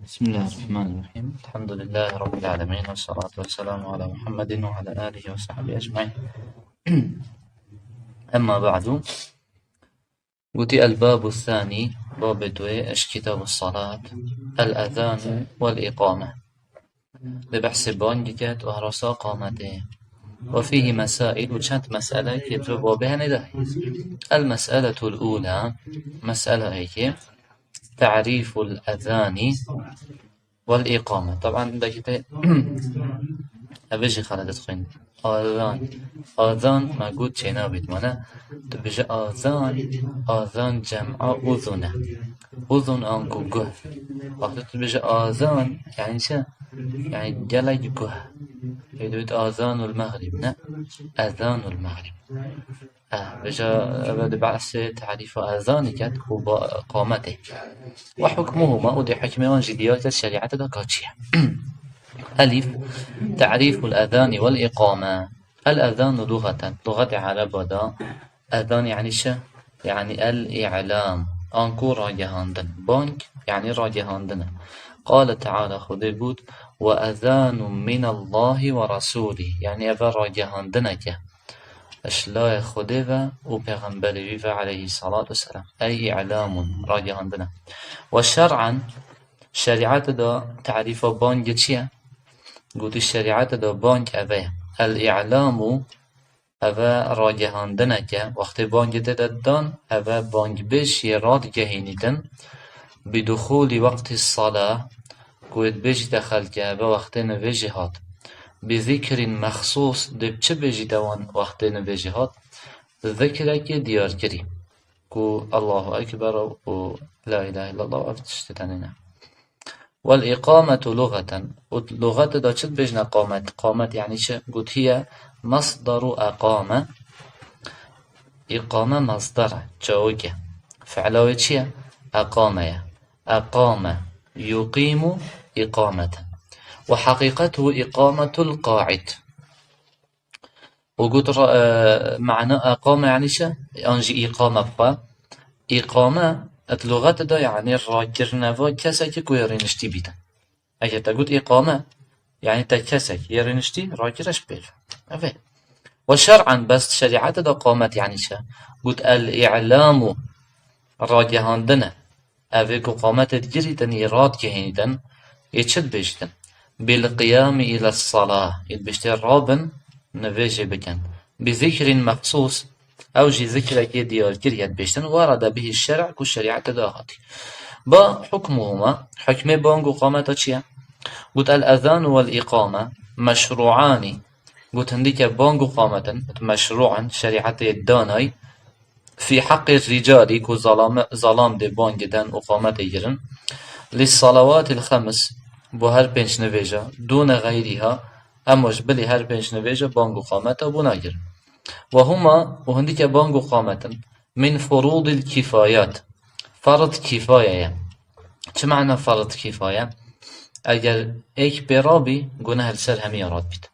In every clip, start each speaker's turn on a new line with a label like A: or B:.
A: بسم الله الرحمن الرحيم. الحمد لله رب العالمين، والصلاة والسلام على محمد وعلى آله وصحبه أجمعين. أما بعد، قلت الباب الثاني باب دوي اش كتاب الصلاة، الأذان والإقامة، ببحث بانجكت وهرسا قامته، وفيه مسائل وشانت مسألة يتوب بها نداه. المسألة الأولى مسألة هيك تعريف الأذان والإقامة. طبعا بدك أبيجي خالد خوين آذان ما قلت شينا بيتمنى تبيجي آذان جمع أذنة، أذن أنكو جه، وقت تبيجي آذان يعني شا يعني جلج جه، يدوت آذان المغرب نا أذان المغرب. بجا أبدا بعث تعريف آذانك قامته وحكمهما، ودي حكمه جديات الشريعة دكاتشيا. ألف تعريف الأذان والإقامة. الأذان لغة عرب دا أذان يعني شا يعني الإعلام، أنكو راجهاندن، بانك يعني راجهاندن. قال تعالى خذبوت وأذان من الله ورسوله، يعني أذا راجهاندنك أشلا خذبا وبيغمبري عليه الصلاة والسلام، أي إعلام راجهاندن. والشرعا شريعة دا تعريف بانك چيا؟ قلت الشريعة دا بانك أذى الإعلام أذى راجهاندنك، وقت بانك تددان أذى بانك بيش يراد جهينيتن بدخول وقت الصلاة، قلت بيش دخلك أذى وقت نفجهات بذكر مخصوص. دب چه بيجي دوان وقت نفجهات؟ ذكرك ديار كريم كو الله أكبر و لا إله إلا الله أفتشتتننا. والإقامة لغة دا چد بجنا قامت يعني شا؟ قلت هي مصدر أقامة. إقامة مصدر جاوكة فعلاوة چيا؟ أقام يقيم إقامة، وحقيقته إقامة القاعد. وقلت معنى أقامة يعني شا؟ أنجي إقامة اللغة دا يعني راجرنوا كسك كويرينشتي بيتا. أجل تقول إقامة يعني تكسك يرينشتي راجرش بيل أفه. وشرعا بس شريعة دا قامت يعني شا؟ قلت الإعلام راجهاندنا أفيكو قامت تجريدن يراد كهيدن يتشد بيجدن بالقيام إلى الصلاة، يتبشتي رابن نفيجي بكن بذكر مخصوص أو جي ذكرك ديار كريات بيشتن ورد به الشرع كو الشريعة تداهاتي. با حكمهما حكمي بانغو قامتا چيا؟ قلت الأذان والإقامة مشروعان. قلت هنديك بانغو قامتا مشروعا شريعة الداناي في حق الرجال كو ظلام دي بانغ دان وقامتا يجرن للصلوات الخمس بو هر بنش نفيجا دون غيرها، أموش بلي هر بنش نفيجا بانغو قامتا بناجر. وهنديك بانغو قامتا من فروض الكفايات، فرض كفاية. چه معنى فرض كفاية؟ اگر ایک برابی گناه سر همه راد بید،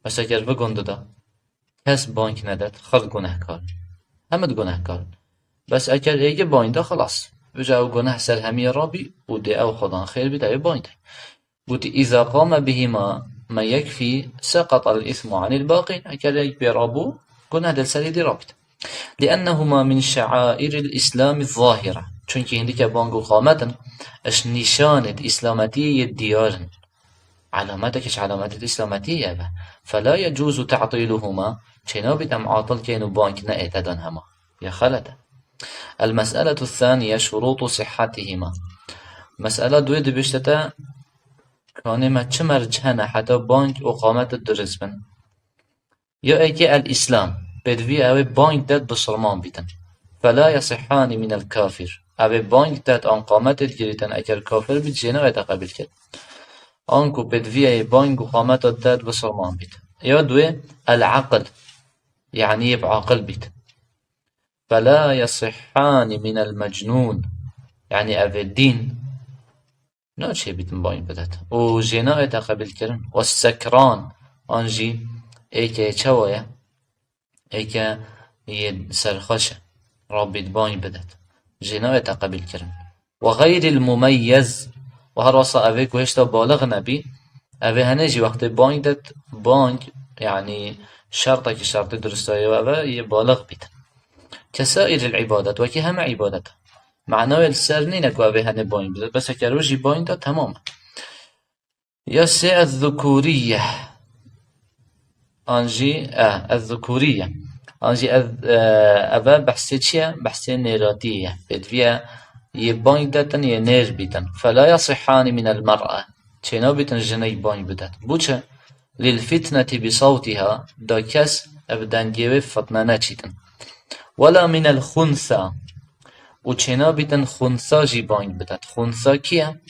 A: بس اگر بگنده دا کس بانک نداد خرد گناه کار، همه گناه کار. بس اگر ایک باینده خلاص بجا او گناه سر همه رابی و دی او خدا خیر بید ای باینده. قلت إذا قام بهما ما يكفي سقط الإثم عن الباقين. اگر ایک برابو گناه دل سری دی رابید، لأنهما من شعائر الإسلام الظاهرة، چونكي هنديك بانغو قامتا اش نشانة إسلامتية ديارن، علاماتك اش علامات الإسلامتية با. فلا يجوز تعطيلهما، چنابت ام عاطل كينو بانك نأتدن هما يا خلده. المسألة الثانية شروط صحتهما. مسألة دويد بشتتا كانما چه مرجحنا حتى بانك وقامت الدرس بن يا ايكي الإسلام بدوي اوه بانك داد بسلمان بيتن، فلا يصحان من الكافر. اوه بانك داد آن قامت الجريتن اگر كافر بيت جينا ويتقبل كد آنكو بدوي اوه بانك وقامت داد بسلمان بيت. يا دوي العقل يعني يب عاقل بيت، فلا يصحان من المجنون يعني اوه الدين نوچه بيتن بانك بدات و جينا ويتقبل كرن. والسكران آنجي ايكا چوية ايكا يد سرخوشه رابط بانك بدات جينا ويتقبل كرن. وغير المميز وهر وصا أبي كوهشتا بالغ نبي أبي هنجي وقت بانك بانك يعني شرطك شرط درستاي وأبا بالغ بيت كسائر العبادات وكي هم عبادات معناه السرنين أكو أبي هني بانك بس كروجي بانك تماما يسي الذكورية أنجي الذكورية أنجي أبا بحسي تشيا بحسي نيراتية بدفيا يباين داتن ينير بيتن فلا يصحان من المرأة تشينو بيتن جني باين بدات بوچه للفتنة بصوتها دا كس أبدان جيوه فتنة نچيتن ولا من الخنثى وچينا بيتن خنثى جي باين بدات خنثى كيا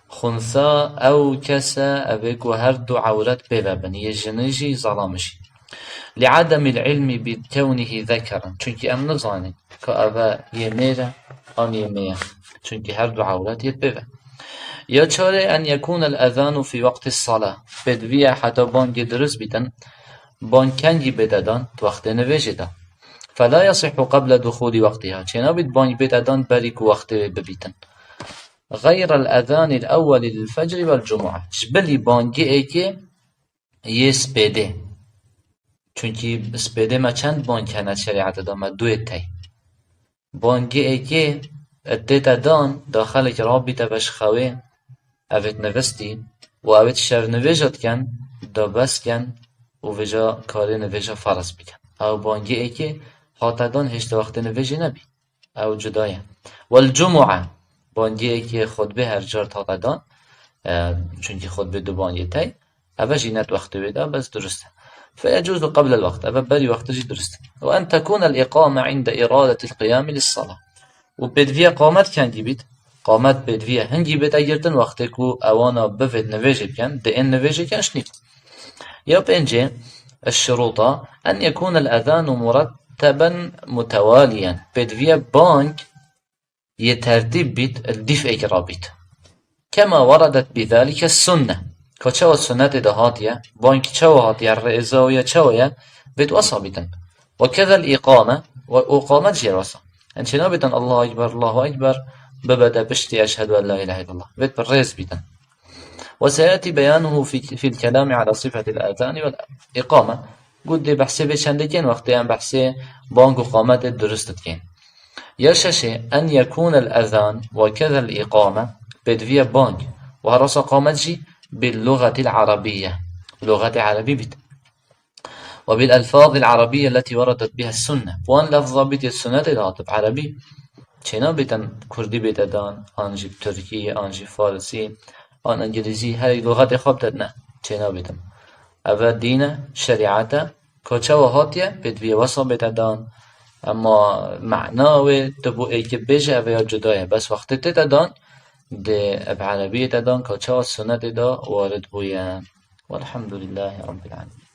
A: خنثى أو كسا أبيكو هردو عورات ببابن يجنجي ظلامشي لعدم العلم بكونه ذكرا چونكي أم نظاني كأبا يميرا أن يميا چونكي هردو عورات يببا يا چاره أن يكون الأذان في وقت الصلاة بدوية حتى بانج درس بيتن بانج كنجي بددان وقت نوجدا فلا يصح قبل دخول وقتها چنا بيت بانج بددان بريك وقت ببيتن غير الأذان الأول للفجر والجمعة جبلي بانجي ايكي يسبيده چونكي سبيده ما چند بانج كانت شريعة داما دويتاي بانجي ايكي الديتا دان داخلك رابطة بشخوي اوید نوستی و اوید شر نویجت کن دا بس کن و ویجا کاری نویجا فرس بکن او بانگی ای که حاتدان هشت وقت نویجی نبی او جدایه والجمعه بانگی ای که خطبه هر جار حاتدان چونکه خطبه دو بانگی تای او جینت وقت بیده بس درسته فيجوز قبل الوقت او بری وقت جي درسته وأن تكون الإقامة عند إرادة القيام للصلاة وبدفيا قامت كان جيبت قامت بدویه هنگی بد اگرتن وقتی کو اوانا بفت نویجه بکن ده این نویجه کنش نیب یا بینجه الشروطة أن يكون الأذان مرتبا متواليا بدوية بانك يترتيب بيت الدفع رابط كما وردت بذلك السنة كشوا السنة دهاتية بانك شوا هاتية الرئيزاوية شوية بيت وصابتا وكذا الإقامة وإقامة جراسة انشنا بيتن الله أكبر الله أكبر ببدأ بشتي أشهد أن لا إله إلا الله بيت بالرئيس بيتن وسيأتي بيانه في الكلام على صفة الآذان والإقامة قد بحثي بشندكين وقتين بحثي بانك وقامات درستكين يششي أن يكون الأذان وكذا الإقامة بدفية بانك وهرس قامتجي باللغة العربية لغة عربية بيت وبالألفاظ العربية التي وردت بها السنة وأن لفظة بيت السنة الهاتف عربي چنا بيتن كردي بيتدان آنجي تركي آنجي فارسي آن انجليزي هاي لغات خواب دادنا چنا بيتن اول دين شريعتا كوچا وهاتيا بدوية وصا بيتدان اما معناوه تبو ايك بيجه اوه جدايه بس وقت تدان ده بعربية تدان كوچا والسنة دا وارد بويا والحمد لله رب العالمين